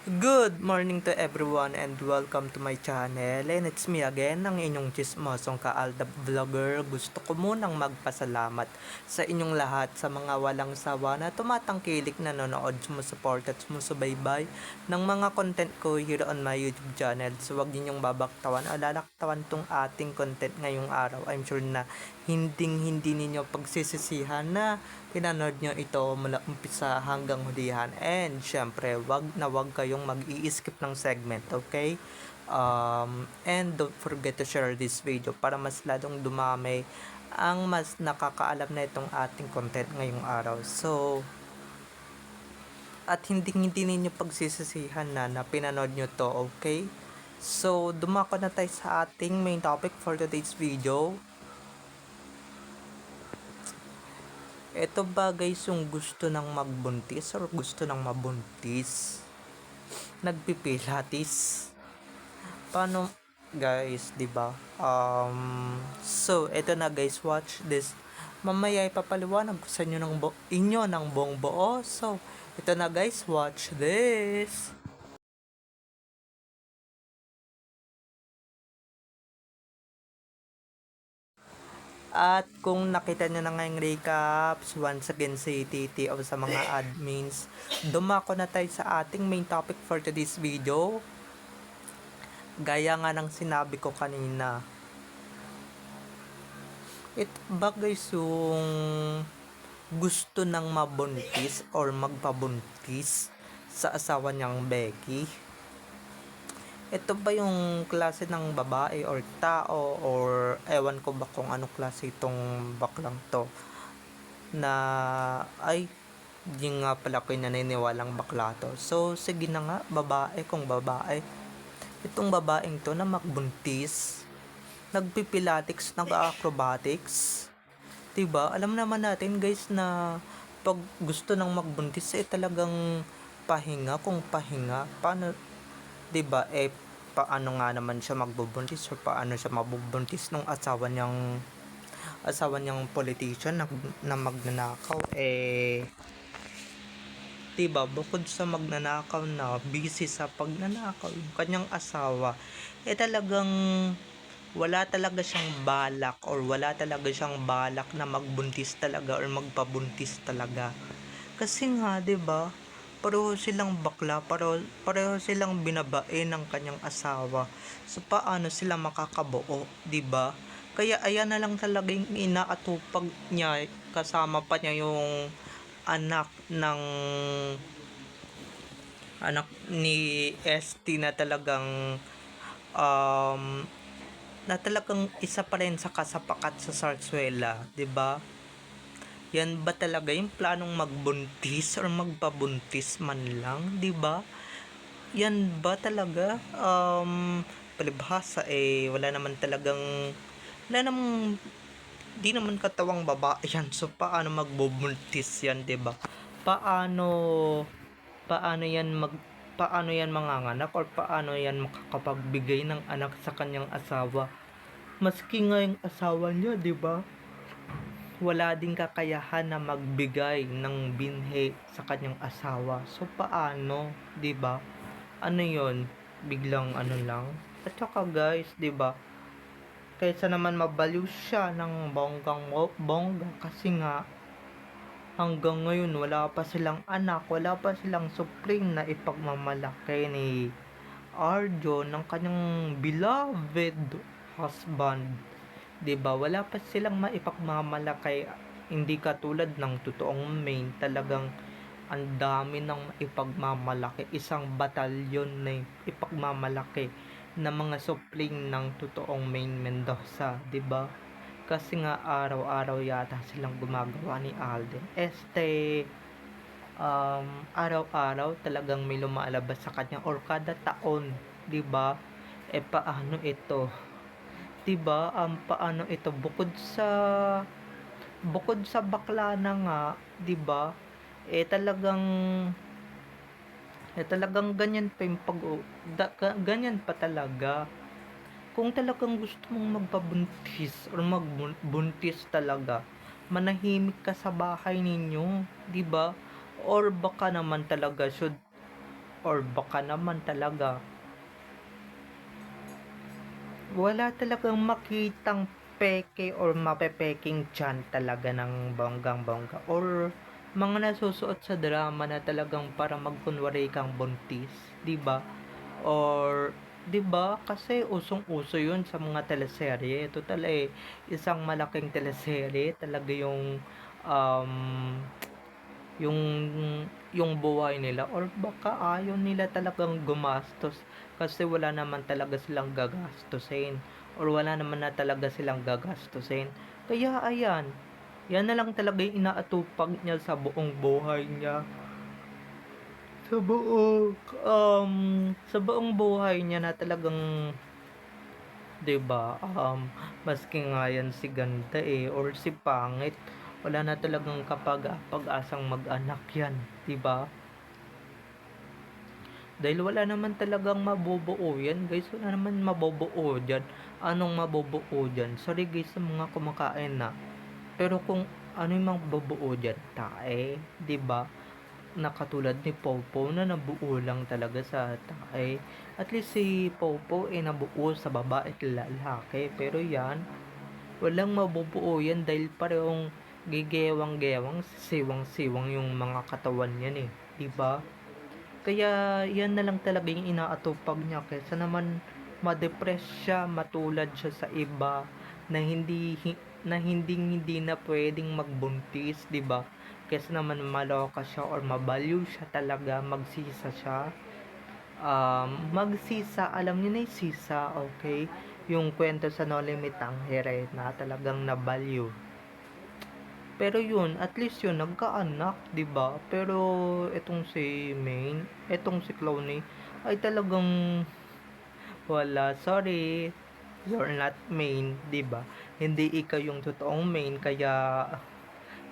Good morning to everyone and welcome to my channel, and it's me again, ang inyong chismosong ka-Aldab Vlogger. Gusto ko munang magpasalamat sa inyong lahat sa mga walang sawa na tumatangkilik, nanonood, sumusuport at sumusubaybay ng mga content ko here on my YouTube channel. So huwag ninyong babaktawan o lalaktawan tong ating content ngayong araw. I'm sure na hindi ninyo pagsisisihan na pinanood nyo ito mula umpisa hanggang hulihan. And syempre, wag kayong mag-i-skip ng segment, okay? And don't forget to share this video para mas lalong dumami ang mas nakakaalam na itong ating content ngayong araw. So, at hindi ninyo pagsisisihan na pinanood nyo to, okay? So, dumako na tayo sa ating main topic for today's video. Ito ba guys yung gusto ng magbuntis or gusto ng mabuntis? Nagpipilates? Paano guys, 'di ba? So ito na guys, watch this. Mamaya ipapaliwanag ko sa inyo ng buong buo. So ito na guys, watch this. At kung nakita nyo na ngayong recaps, once again si Titi o sa mga admins, dumako na tayo sa ating main topic for today's video. Gaya nga ng sinabi ko kanina, ito ba guys yung gusto ng mabuntis or magpabuntis sa asawa niyang Becky? Ito ba yung klase ng babae or tao or ewan ko ba kung anong klase itong baklang to na ay di nga pala ko naniniwalang bakla to. So sige na nga, babae kung babae, itong babaeng to na magbuntis, nagpipilatics, nag-acrobatics, diba? Alam naman natin guys na pag gusto ng magbuntis talagang pahinga kung pahinga. Paano, 'di ba? Paano nga naman siya magbubuntis or paano siya mabubuntis nung asawa niyang politician na magnanakaw? 'Di ba? Bukod sa magnanakaw na busy sa pagnanakaw yung kanyang asawa, talagang wala talaga siyang balak or wala talaga siyang balak na magbuntis talaga or magpabuntis talaga. Kasi nga, 'di ba? Pareho silang bakla, pareho silang binabae ng kanyang asawa. So paano sila makakabuo, 'di ba? Kaya ayan na lang talaga yung inaatupag niya, kasama pa niya yung anak ng anak ni ST um, na talagang isa pa rin sa kasapakat sa Sarsuela, 'di ba? Yan ba talaga yung planong magbuntis or magpabuntis man lang, 'di ba? Yan ba talaga palibhasa wala namang di naman katawang babae yan. So paano magbubuntis yan, 'di ba? Paano paano yan paano yan manganganak or paano yan makakapagbigay ng anak sa kanyang asawa? Maski nga yung asawa niya, 'di ba? Wala ding kakayahan na magbigay ng binhi sa kanyang asawa. So paano, 'di ba? Ano 'yon? Biglang ano lang. At saka guys, 'di ba? Kaysa naman mabaliw siya ng bongga kasi nga hanggang ngayon wala pa silang anak, wala pa silang supreme na ipagmamalaki ni Arjo ng kanyang beloved husband. 'Di ba? Wala pa silang maipagmamalaki, hindi katulad ng totoong main, talagang ang dami ng ipagmamalaki, isang batalyon na ipagmamalaki na mga supling ng totoong main Mendoza, 'di ba? Kasi nga araw-araw yata silang gumagawa ni Alden. Araw-araw talagang may lumalabas sa kanya or kada taon, 'di ba? Paano ito? 'Di ba? Paano ito bukod sa bakla na nga, 'di ba? Talagang talagang ganyan pa yung ganyan pa talaga. Kung talagang gusto mong magpabuntis or magbuntis talaga, manahimik ka sa bahay ninyo, 'di ba? Or baka naman talaga or baka naman talaga wala talagang makitang peke or mapepeking tiyan talaga ng bonggang-bongga or mga nasusuot sa drama na talagang para magkunwari kang buntis, 'di ba? Or 'di ba? Kasi usong-uso 'yun sa mga teleserye. Total isang malaking teleserye talaga um yung buhay nila or baka ayaw nila talagang gumastos kasi wala naman talaga silang gagastusin or wala naman na talaga silang gagastusin. Kaya ayan, yan na lang talaga yung inaatupag niya sa buong buhay niya. Sa buong, sa buong buhay niya na talagang 'di ba, maski nga yan si ganda or si pangit, wala na talagang pag-asang mag-anak yan, 'di ba? Dahil wala naman talagang mabubuo yan guys, wala naman mabubuo dyan. Anong mabubuo dyan? Sorry guys sa mga kumakain na. Pero kung ano yung mabubuo dyan, tae, 'di ba? Na katulad ni Popo na nabuo lang talaga sa tae. At least si Popo nabuo sa babae at lalaki. Pero yan, walang mabubuo yan dahil parehong gigewang-gewang, siwang-siwang yung mga katawan yan 'di ba? Kaya yan na lang talaga yung inaatupag niya kaysa naman ma-depress siya, matulad siya sa iba na hindi na pwedeng magbuntis, 'di ba? Kaysa naman maloka siya or mabaliw siya talaga, magsisa siya. Magsisa, alam niyo na yung sisa, okay? Yung kwento sa No Limit Tangere na talagang nabaliw. Pero yun, at least yun, nagkaanak, 'di ba? Pero etong si Clooney ay talagang wala, sorry. You're not main, 'di ba? Hindi ikaw yung totoong main kaya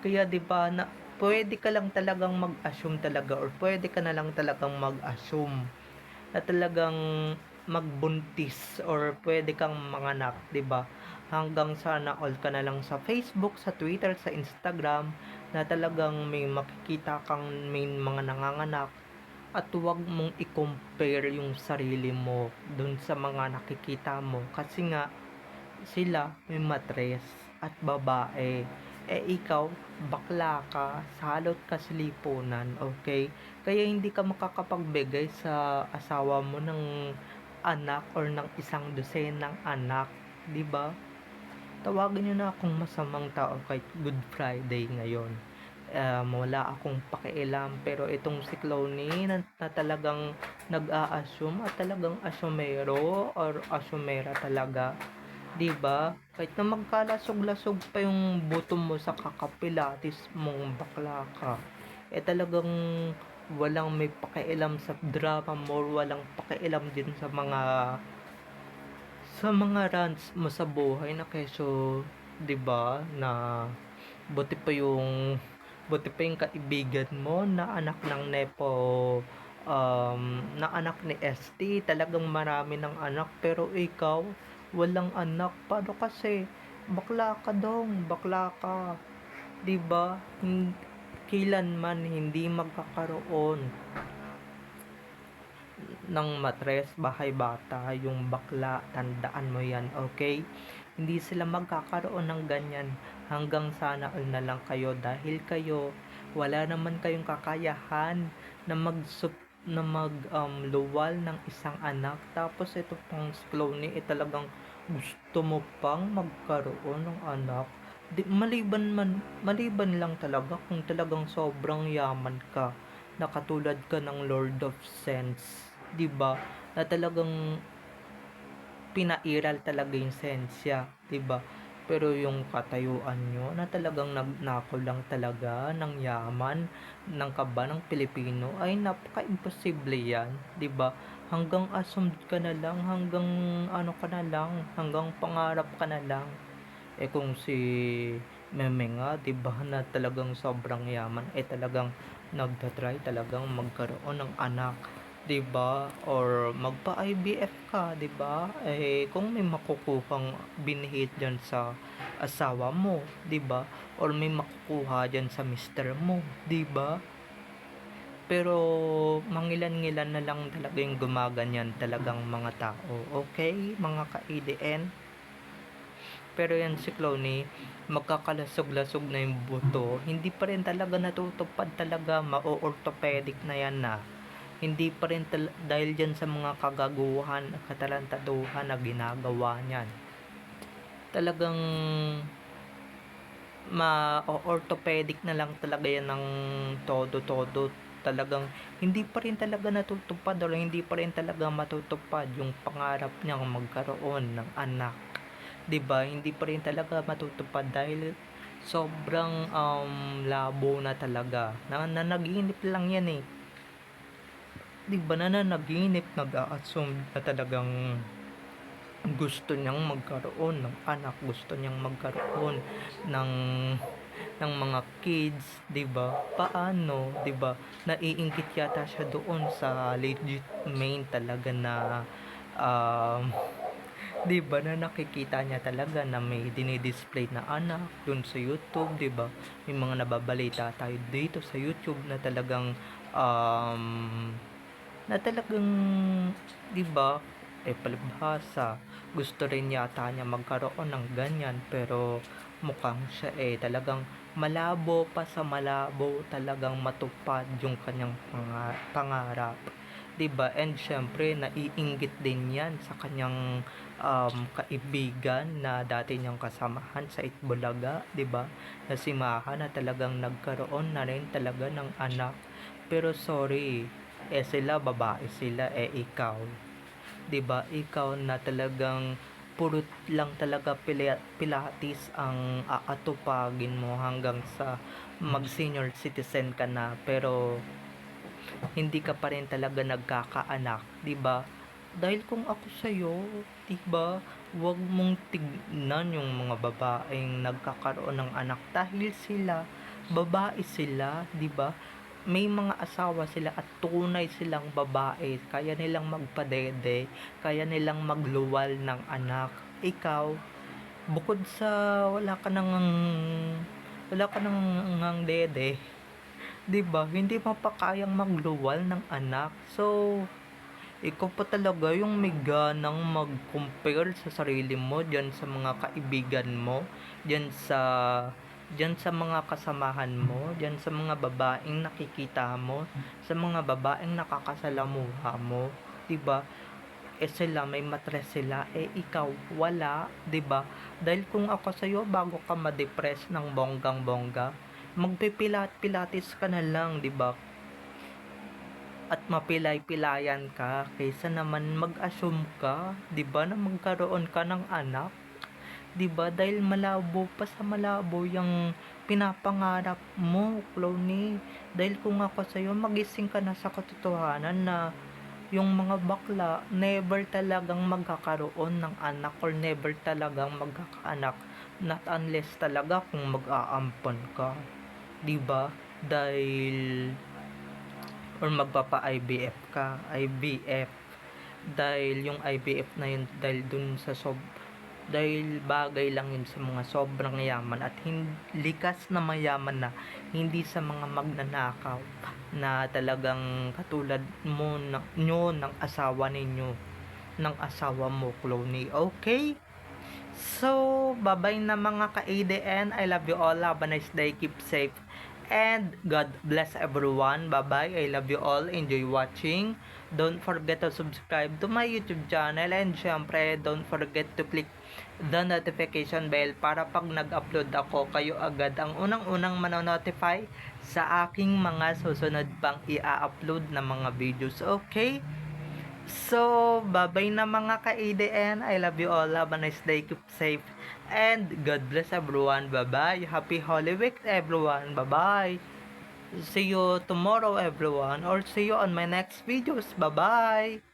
'di ba na pwede ka lang talagang mag-assume talaga or pwede ka na lang talagang mag-assume na talagang magbuntis or pwede kang manganak, 'di ba? Hanggang sana all ka na lang sa Facebook, sa Twitter, sa Instagram na talagang may makikita kang may mga nanganganak at huwag mong i-compare yung sarili mo dun sa mga nakikita mo kasi nga sila may matres at babae ikaw bakla ka, salot ka sa lipunan, okay? Kaya hindi ka makakapagbigay sa asawa mo ng anak or ng isang dosenang anak, 'di ba? Tawagin niyo na akong masamang tao kahit Good Friday ngayon. Wala akong pakialam pero itong si Clooney na talagang nag-a-assume at talagang asumero or asumera talaga, 'di ba? Kahit na magkalasog-lasog pa yung buto mo sa kakapilatis mong bakla ka, talagang walang may pakialam sa drama mo, walang pakialam din sa mga rants mo sa buhay na keso 'di ba na buti pa yung kaibigan mo na anak ng Nepo, na anak ni ST, talagang marami ng anak pero ikaw walang anak. Paano kasi bakla ka dong, bakla ka, 'di ba? Kailanman hindi magkakaroon ng matres, bahay bata, yung bakla, tandaan mo yan, okay? Hindi sila magkakaroon ng ganyan hanggang sana all na lang kayo dahil kayo wala naman kayong kakayahan na luwal ng isang anak tapos ito pang si Clooney talagang gusto mo pang magkaroon ng anak. Maliban lang talaga kung talagang sobrang yaman ka na katulad ka ng Lord of Sense, 'di ba? Na talagang pinairal talaga yung sensya, 'di ba? Pero yung katayuan nyo na talagang nagnakaw lang talaga ng yaman ng kaba ng Pilipino ay napaka-imposible yan, 'di ba? Hanggang assumed ka na lang, hanggang ano ka na lang, hanggang pangarap ka na lang. Kung si Meme nga, 'di ba, na talagang sobrang yaman talagang nagta-try talagang magkaroon ng anak, 'di ba? Or magpa-IVF ka, 'di ba? Kung may makukuhang binhit diyan sa asawa mo, 'di ba? Or may makukuha diyan sa mister mo, 'di ba? Pero mangilan-ngilan na lang talaga yung gumaganyan talagang mga tao. Okay, mga ka-ADN? Pero yan si Cloney, magkakalasog-lasog na yung buto. Hindi pa rin talaga natutupad talaga, ma-orthopedic na yan na. Hindi pa rin dahil dyan sa mga kagaguhan at katalantaduhan na ginagawa niyan. Talagang ma-orthopedic na lang talaga yan ng todo-todo. Talagang hindi pa rin talaga natutupad o hindi pa rin talaga matutupad yung pangarap niyang magkaroon ng anak. 'Di ba? Hindi pa rin talaga matutupad dahil sobrang labo na talaga. Nanaginip lang yan eh. 'Di ba? Nanaginip, nag-a-assume na talagang gusto niyang magkaroon ng anak, gusto niyang magkaroon ng mga kids, 'di ba? Paano, 'di ba? Naiinggit yata siya doon sa legit main talaga na um 'di ba, na nakikita niya talaga na may dinidisplay na anak doon sa YouTube, 'di ba? May mga nababalita tayo dito sa YouTube na talagang um na talagang 'di ba, palibhasa gusto rin yata niya magkaroon ng ganyan, pero mukhang siya talagang malabo pa sa malabo talagang matupad yung kanyang pangarap, 'di ba? And syempre naiinggit din yan sa kanyang kaibigan na dati niyang kasamahan sa Itbulaga, 'di ba? Na si Maha na talagang nagkaroon na rin talaga ng anak. Pero sorry, sila babae sila, ikaw, 'di ba? Ikaw na talagang purot lang talaga pilates ang aatupagin mo hanggang sa mag senior citizen ka na, pero hindi ka pa rin talaga nagkakaanak, 'di ba? Dahil kung ako sa iyo, 'di ba, wag mong tignan yung mga babaeng nagkakaroon ng anak dahil sila babae sila, 'di ba? May mga asawa sila at tunay silang babae, kaya nilang magpadede, kaya nilang magluwal ng anak. Ikaw, bukod sa wala ka nang dede, 'di ba? Hindi mo pa kayang magluwal ng anak. So, ikaw pa talaga yung may ganang mag-compare sa sarili mo diyan sa mga kaibigan mo, diyan sa mga kasamahan mo, diyan sa mga babaeng nakikita mo, sa mga babaeng nakakasalamuha mo, 'di ba? Sila may matres sila, ikaw wala, 'di ba? Dahil kung ako sa iyo, bago ka ma-depress ng bonggang-bongga, magpipilates ka na lang, 'di ba? At mapilay-pilayan ka kaysa naman mag-assume ka, 'di ba, na magkaroon ka ng anak, 'di ba? Dahil malabo pa sa malabo yung pinapangarap mo, Cloney. Dahil kung ako sa iyo, magising ka na sa katotohanan na yung mga bakla never talagang magkakaroon ng anak or never talagang magkakaanak, not unless talaga kung mag-aampon ka, 'di ba? Dahil or magpapa-IVF ka, IVF, dahil yung IVF na yun dahil dun sa dahil bagay lang yun sa mga sobrang yaman at likas na mayaman na, hindi sa mga magnanakaw na talagang katulad mo ng asawa ninyo, ng asawa mo, Cloney. Okay? So, bye-bye na mga ka-ADN. I love you all. Have a nice day. Keep safe. And God bless everyone. Bye-bye. I love you all. Enjoy watching. Don't forget to subscribe to my YouTube channel. And syempre, don't forget to click the notification bell para pag nag-upload ako, kayo agad ang unang-unang manonotify sa aking mga susunod pang i-upload na mga videos. Okay? So, bye-bye na mga ka-ADN. I love you all. Have a nice day. Keep safe. And God bless everyone. Bye-bye. Happy Holy Week everyone. Bye-bye. See you tomorrow everyone. Or see you on my next videos. Bye-bye.